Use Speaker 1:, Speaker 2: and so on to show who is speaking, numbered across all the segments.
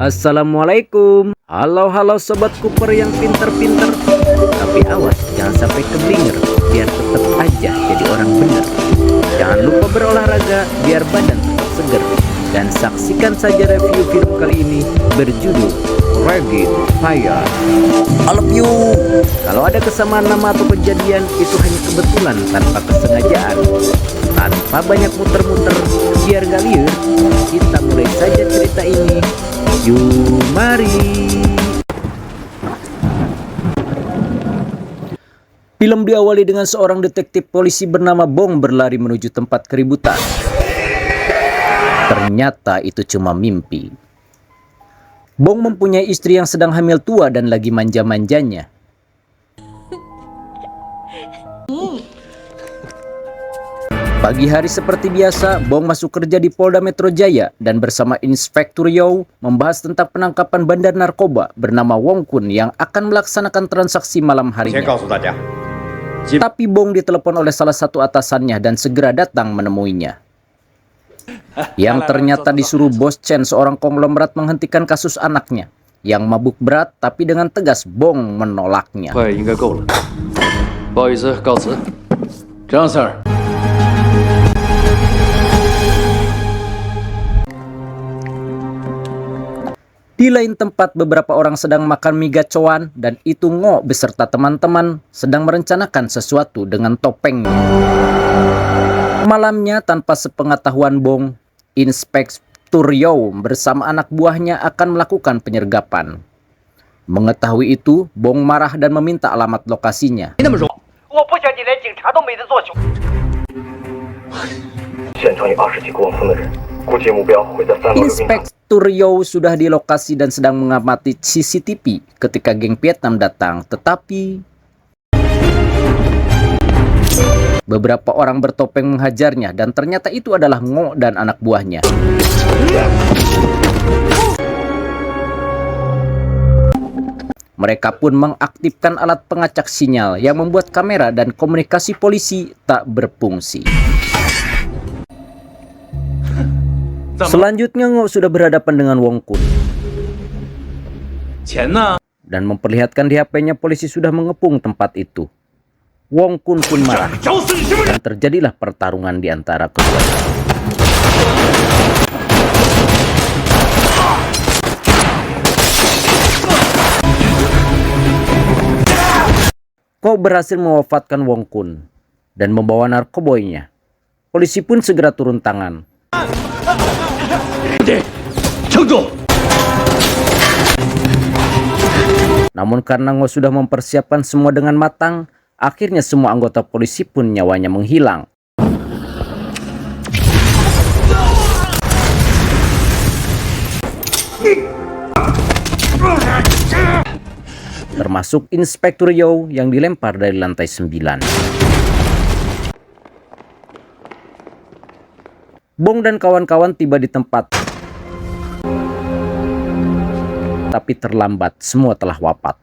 Speaker 1: Assalamualaikum. Halo sobat Cooper yang pinter-pinter. Tapi awas, jangan sampai keblinger. Biar tetap aja jadi orang bener. Jangan lupa berolahraga biar badan tetap seger. Dan saksikan saja review film kali ini berjudul Ready Fire. I love you. Kalau ada kesamaan nama atau kejadian, itu hanya kebetulan tanpa kesengajaan. Tanpa banyak muter-muter, biar gak liur, kita mulai saja cerita ini. Yuk, mari. Film diawali dengan seorang detektif polisi bernama Bong berlari menuju tempat keributan. Ternyata itu cuma mimpi. Bong mempunyai istri yang sedang hamil tua dan lagi manja-manjanya. Pagi hari seperti biasa, Bong masuk kerja di Polda Metro Jaya dan bersama Inspektur Yow membahas tentang penangkapan bandar narkoba bernama Wong Kun yang akan melaksanakan transaksi malam harinya. Tapi Bong ditelepon oleh salah satu atasannya dan segera datang menemuinya. Yang ternyata disuruh Bos Chen, seorang konglomerat, menghentikan kasus anaknya yang mabuk berat, tapi dengan tegas Bong menolaknya. Di lain tempat, beberapa orang sedang makan mie gacoan dan itu Ngo beserta teman-teman sedang merencanakan sesuatu dengan topengnya. Malamnya, tanpa sepengetahuan Bong, Inspektur Yow bersama anak buahnya akan melakukan penyergapan. Mengetahui itu, Bong marah dan meminta alamat lokasinya. Inspektur Yow sudah di lokasi dan sedang mengamati CCTV ketika geng Vietnam datang, tetapi beberapa orang bertopeng menghajarnya dan ternyata itu adalah Ngo dan anak buahnya. Mereka pun mengaktifkan alat pengacak sinyal yang membuat kamera dan komunikasi polisi tak berfungsi. Selanjutnya Ngo sudah berhadapan dengan Wong Kun dan memperlihatkan di HP-nya polisi sudah mengepung tempat itu. Wong Kun pun marah dan terjadilah pertarungan di antara keduanya. Ngo berhasil mewafatkan Wong Kun dan membawa narkoboynya. Polisi pun segera turun tangan. Namun karena Ngo sudah mempersiapkan semua dengan matang, akhirnya semua anggota polisi pun nyawanya menghilang. Termasuk Inspektur Yow yang dilempar dari lantai 9. Bong dan kawan-kawan tiba di tempat, tapi terlambat, semua telah wafat.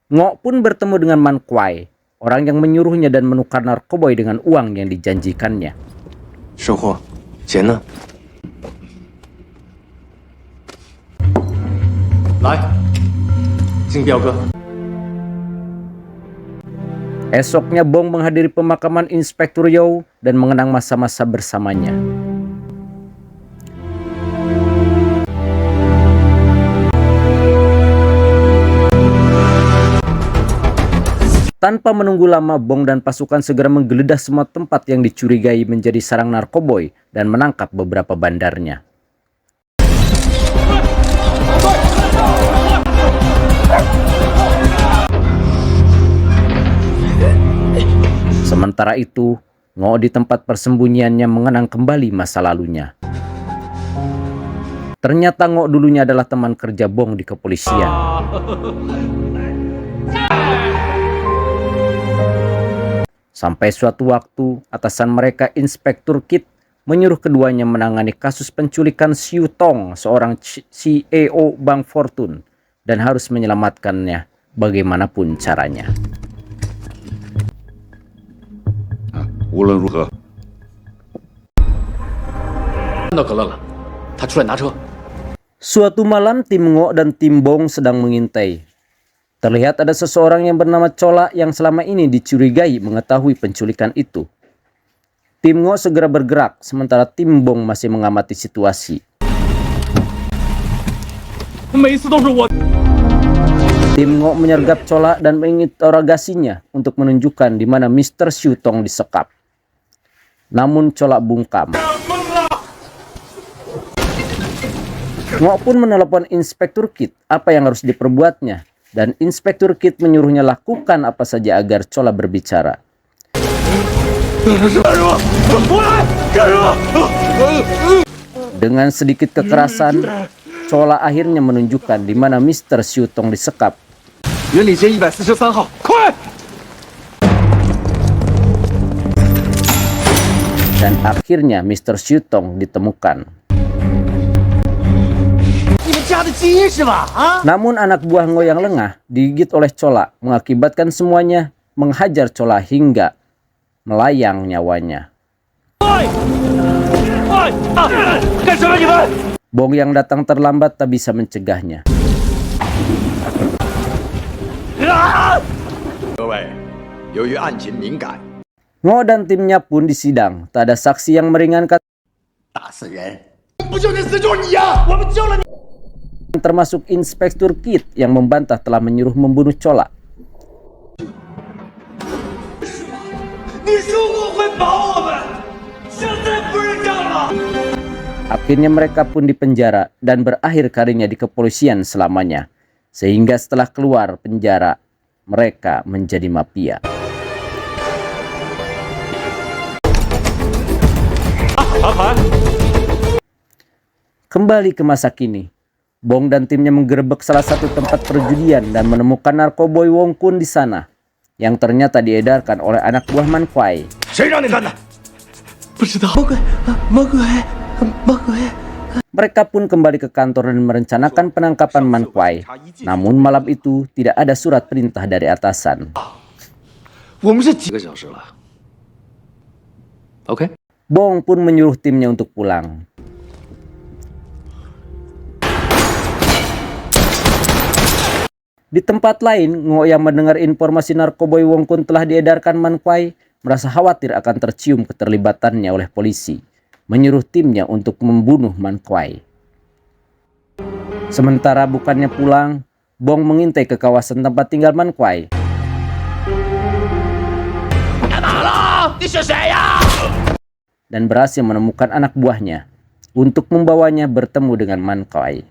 Speaker 1: Ngo pun bertemu dengan Man Kuai, orang yang menyuruhnya dan menukar narkoboy dengan uang yang dijanjikannya. Esoknya Bong menghadiri pemakaman Inspektur Yow dan mengenang masa-masa bersamanya. Tanpa menunggu lama, Bong dan pasukan segera menggeledah semua tempat yang dicurigai menjadi sarang narkoboy dan menangkap beberapa bandarnya. Sementara itu, Ngo di tempat persembunyiannya mengenang kembali masa lalunya. Ternyata Ngo dulunya adalah teman kerja Bong di kepolisian. Sampai suatu waktu, atasan mereka, Inspektur Kit, menyuruh keduanya menangani kasus penculikan Siu Tong, seorang CEO Bank Fortune, dan harus menyelamatkannya bagaimanapun caranya.
Speaker 2: 无论如何，
Speaker 3: 看到可乐了，他出来拿车。
Speaker 1: Suatu malam tim Ngo dan tim Bong sedang mengintai. Terlihat ada seseorang yang bernama Chola yang selama ini dicurigai mengetahui penculikan itu. Tim Ngo segera bergerak sementara tim Bong masih mengamati situasi. Tim Ngo menyergap Chola dan menginterogasinya untuk menunjukkan di mana Mr. Xu Tong disekap. Namun Chola bungkam. Ngo pun menelepon Inspektur Kit apa yang harus diperbuatnya, dan Inspektur Kit menyuruhnya lakukan apa saja agar Chola berbicara. Dengan sedikit kekerasan, Chola akhirnya menunjukkan di mana Mr. Xu Tong disekap. Dan akhirnya Mr. Xu Tong ditemukan. Namun anak buah Ngo yang lengah digigit oleh Chola mengakibatkan semuanya menghajar Chola hingga melayang nyawanya. Bong yang datang terlambat tak bisa mencegahnya. Ngo dan timnya pun disidang, tak ada saksi yang meringankan. Termasuk Inspektur Kit yang membantah telah menyuruh membunuh Chola. Akhirnya mereka pun dipenjara dan berakhir karirnya di kepolisian selamanya. Sehingga setelah keluar penjara, mereka menjadi mafia. Kembali ke masa kini. Bong dan timnya menggerebek salah satu tempat perjudian dan menemukan narkoboy Wong Kun di sana, yang ternyata diedarkan oleh anak buah Man Kuai. Mereka pun kembali ke kantor dan merencanakan penangkapan Man Kuai. Namun malam itu tidak ada surat perintah dari atasan. Bong pun menyuruh timnya untuk pulang. Di tempat lain, Ngo yang mendengar informasi narkoboy Wong Kun telah diedarkan Man Kuai merasa khawatir akan tercium keterlibatannya oleh polisi, menyuruh timnya untuk membunuh Man Kuai. Sementara bukannya pulang, Bong mengintai ke kawasan tempat tinggal Man Kuai. Dan berhasil menemukan anak buahnya untuk membawanya bertemu dengan Man Kuai.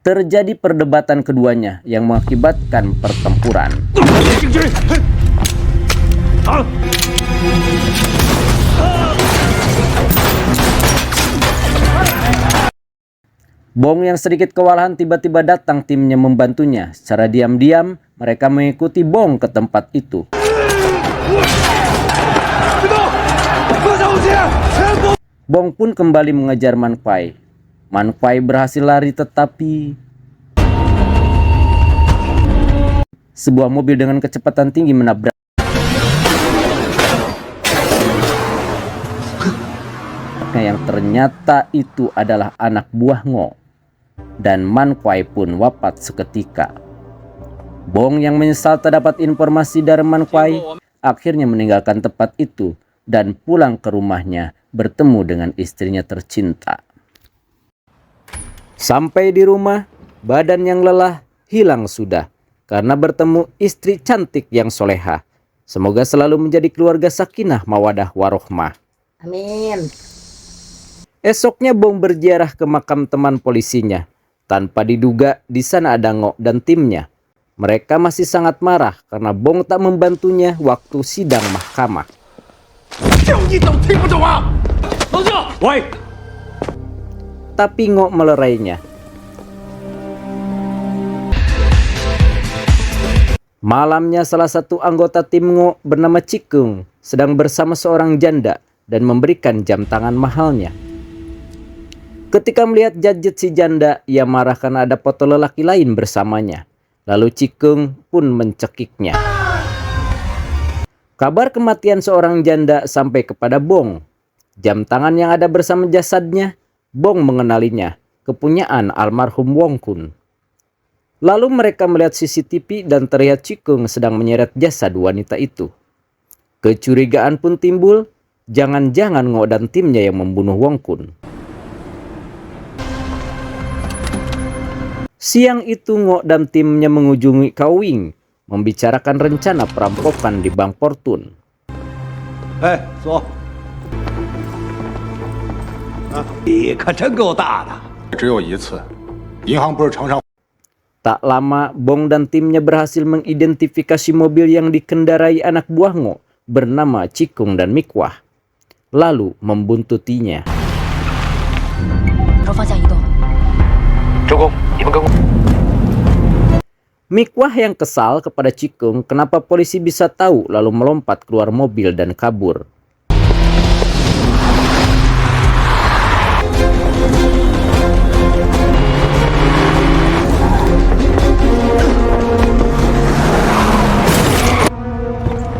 Speaker 1: Terjadi perdebatan keduanya yang mengakibatkan pertempuran. Bong yang sedikit kewalahan tiba-tiba datang timnya membantunya. Secara diam-diam mereka mengikuti Bong ke tempat itu. Bong pun kembali mengejar Man Kuai. Man Kuai berhasil lari tetapi sebuah mobil dengan kecepatan tinggi menabrak. Yang ternyata itu adalah anak buah Ngo. Dan Man Kuai pun wafat seketika. Bong yang menyesal tak dapat informasi dari Man Kuai akhirnya meninggalkan tempat itu dan pulang ke rumahnya bertemu dengan istrinya tercinta. Sampai di rumah, badan yang lelah hilang sudah karena bertemu istri cantik yang soleha. Semoga selalu menjadi keluarga sakinah mawadah warohmah.
Speaker 4: Amin.
Speaker 1: Esoknya Bong berziarah ke makam teman polisinya. Tanpa diduga di sana ada Ngo dan timnya. Mereka masih sangat marah karena Bong tak membantunya waktu sidang mahkamah. Tapi Ngo melerainya. Malamnya salah satu anggota tim Ngo bernama Cikung sedang bersama seorang janda dan memberikan jam tangan mahalnya. Ketika melihat gadget si janda, ia marah karena ada foto lelaki lain bersamanya. Lalu Cikung pun mencekiknya. Kabar kematian seorang janda sampai kepada Bong. Jam tangan yang ada bersama jasadnya, Bong mengenalinya, kepunyaan almarhum Wong Kun. Lalu mereka melihat CCTV dan terlihat Cikung sedang menyeret jasad wanita itu. Kecurigaan pun timbul, jangan-jangan Ngo dan timnya yang membunuh Wong Kun. Siang itu Ngo dan timnya mengunjungi Kawing, membicarakan rencana perampokan di Bank Fortune.
Speaker 2: 坐。你可真够大的！
Speaker 4: 只有一次，银行不是呈上。
Speaker 1: Tak lama, Bong dan timnya berhasil mengidentifikasi mobil yang dikendarai anak buah Ngo bernama Cikung dan Mikwah, lalu membuntutinya.
Speaker 5: 朝方向移动。
Speaker 3: 周公，你们跟我。
Speaker 1: Mikwah yang kesal kepada Cikung kenapa polisi bisa tahu lalu melompat keluar mobil dan kabur.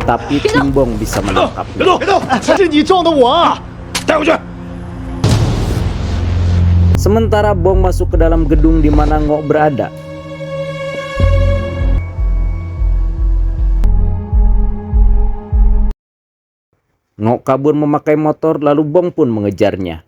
Speaker 1: Tapi tim Bong bisa menangkapnya.
Speaker 2: 别动！是你撞的我啊！带回去。
Speaker 1: Sementara Bong masuk ke dalam gedung di mana Ngo berada. Ngo kabur memakai motor lalu Bong pun mengejarnya.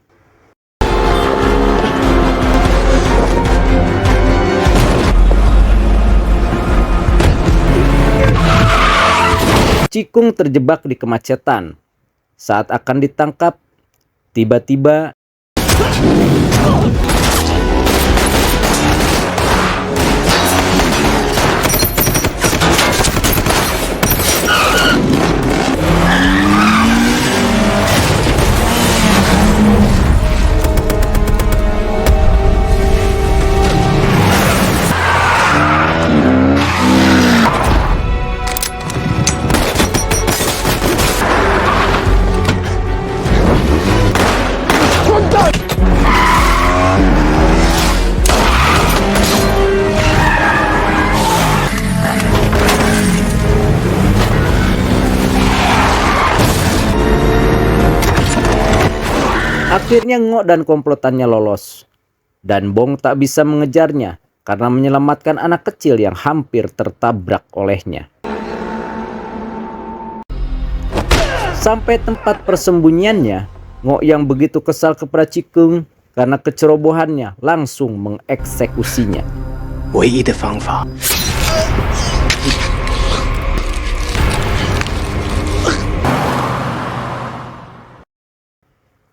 Speaker 1: Cikung terjebak di kemacetan. Saat akan ditangkap, tiba-tiba akhirnya Ngo dan komplotannya lolos. Dan Bong tak bisa mengejarnya karena menyelamatkan anak kecil yang hampir tertabrak olehnya. Sampai tempat persembunyiannya, Ngo yang begitu kesal kepada Cikung karena kecerobohannya langsung mengeksekusinya.
Speaker 2: 唯一的方法。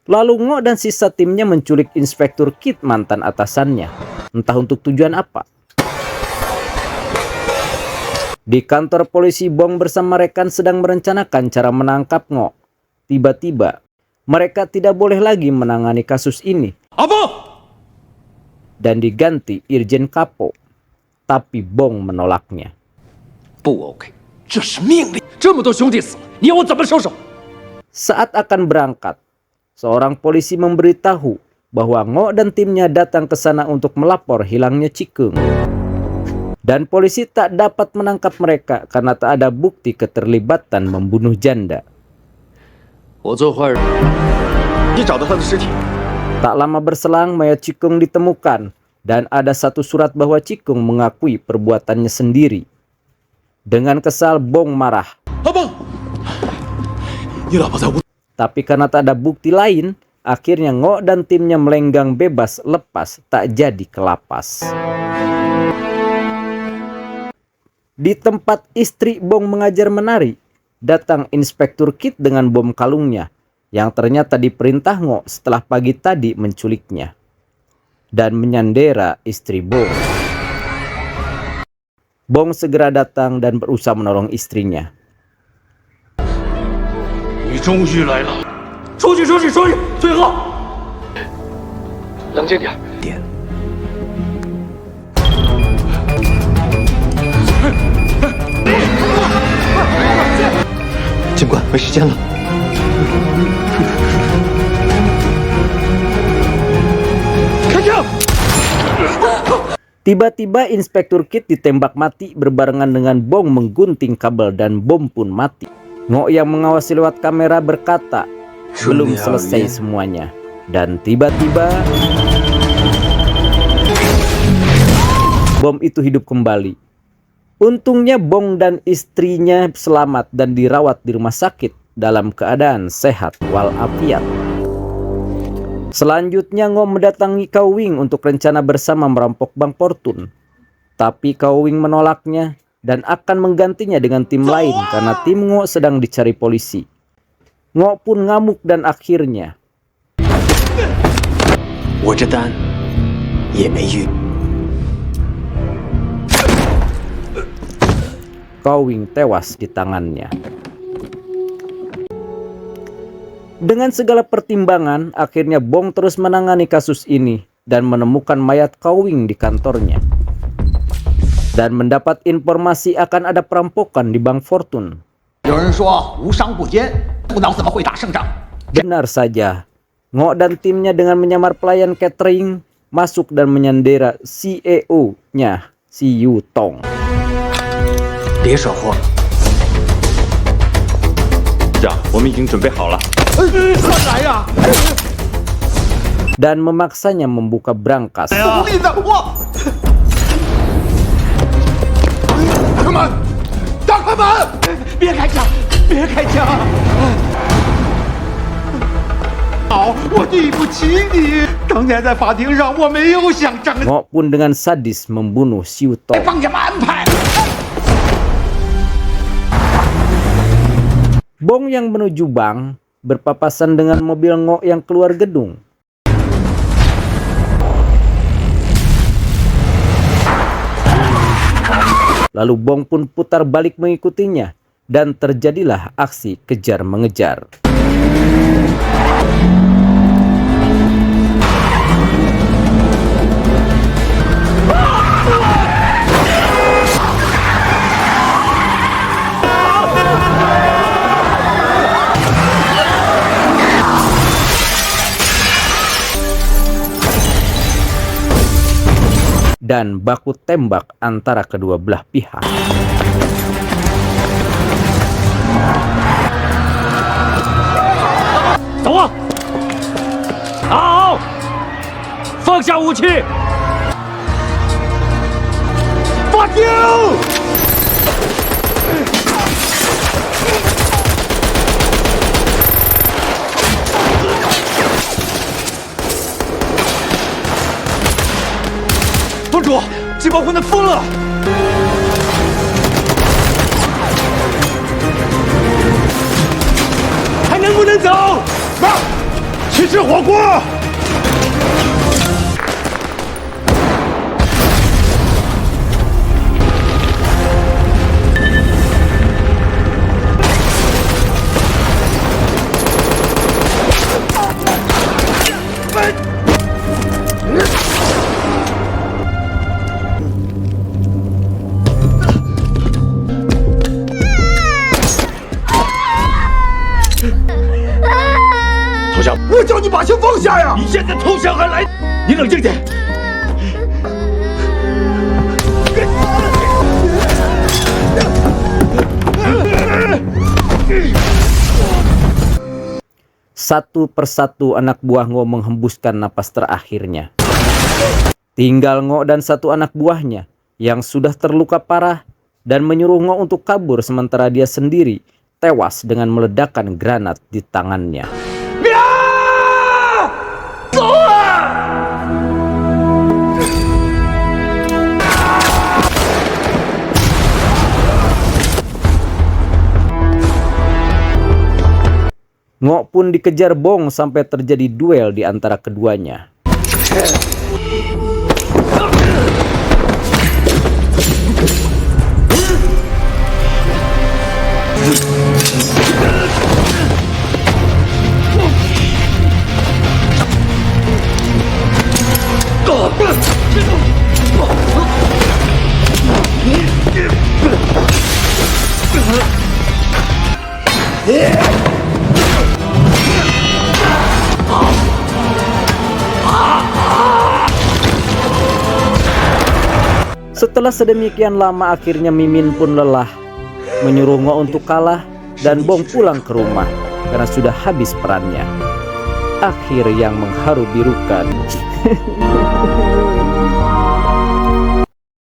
Speaker 1: Lalu Ngo dan sisa timnya menculik Inspektur Kit, mantan atasannya. Entah untuk tujuan apa. Di kantor polisi, Bong bersama rekan sedang merencanakan cara menangkap Ngo. Tiba-tiba, mereka tidak boleh lagi menangani kasus ini. Dan diganti Irjen Kapo. Tapi Bong menolaknya.
Speaker 3: 不 OK，这是命令。这么多兄弟死了，你要我怎么收手？
Speaker 1: Saat akan berangkat, seorang polisi memberitahu bahwa Ngo dan timnya datang ke sana untuk melapor hilangnya Cikung. Dan polisi tak dapat menangkap mereka karena tak ada bukti keterlibatan membunuh janda.
Speaker 3: 我做坏人，
Speaker 2: 你找到他的尸体？
Speaker 1: Tak lama berselang, mayat Cikung ditemukan dan ada satu surat bahwa Cikung mengakui perbuatannya sendiri. Dengan kesal, Bong marah.
Speaker 2: 阿邦，你老婆在屋。
Speaker 1: Tapi karena tak ada bukti lain, akhirnya Ngo dan timnya melenggang bebas lepas tak jadi ke lapas. Di tempat istri Bong mengajar menari, datang Inspektur Kit dengan bom kalungnya yang ternyata diperintah Ngo setelah pagi tadi menculiknya dan menyandera istri Bong. Bong segera datang dan berusaha menolong istrinya.
Speaker 2: 你终于来了！出去，出去，出去！最后，
Speaker 3: 冷静点。
Speaker 2: 点。
Speaker 3: 警官，没时间了。
Speaker 2: 开枪！
Speaker 1: Tiba-tiba Inspektur Kit ditembak mati berbarengan dengan Bong menggunting kabel dan bom pun mati. Ngo yang mengawasi lewat kamera berkata, belum selesai semuanya. Dan tiba-tiba bom itu hidup kembali. Untungnya Bong dan istrinya selamat dan dirawat di rumah sakit dalam keadaan sehat walafiat. Selanjutnya Ngo mendatangi Cao Wing untuk rencana bersama merampok Bank Fortune. Tapi Cao Wing menolaknya dan akan menggantinya dengan tim lain karena tim Ngo sedang dicari polisi. Ngo pun ngamuk dan akhirnya Cao Wing tewas di tangannya. Dengan segala pertimbangan, akhirnya Bong terus menangani kasus ini dan menemukan mayat Cao Wing di kantornya. Dan mendapat informasi akan ada perampokan di Bank Fortune. Benar saja, Ngo dan timnya dengan menyamar pelayan catering masuk dan menyandera CEO-nya, si Yu Tong. Dan memaksanya membuka brankas. Ngo pun dengan sadis membunuh Xiu Tong. Bong yang menuju bank berpapasan dengan mobil Ngo yang keluar gedung. Lalu Bong pun putar balik mengikutinya dan terjadilah aksi kejar-mengejar. Dan baku tembak antara kedua belah pihak.
Speaker 2: 走啊！拿好，放下武器，发丢！帮主，这帮混蛋疯了！ 还能不能走？妈，去吃火锅。投降！我叫你把枪放下呀！你现在投降还来？你冷静点。
Speaker 1: Satu persatu anak buah Ngo menghembuskan napas terakhirnya. Tinggal Ngo dan satu anak buahnya yang sudah terluka parah dan menyuruh Ngo untuk kabur sementara dia sendiri tewas dengan meledakkan granat di tangannya. Ngo pun dikejar Bong sampai terjadi duel di antara keduanya. Setelah sedemikian lama akhirnya Mimin pun lelah, menyuruh Ngo untuk kalah dan Bong pulang ke rumah karena sudah habis perannya. Akhir yang mengharu birukan.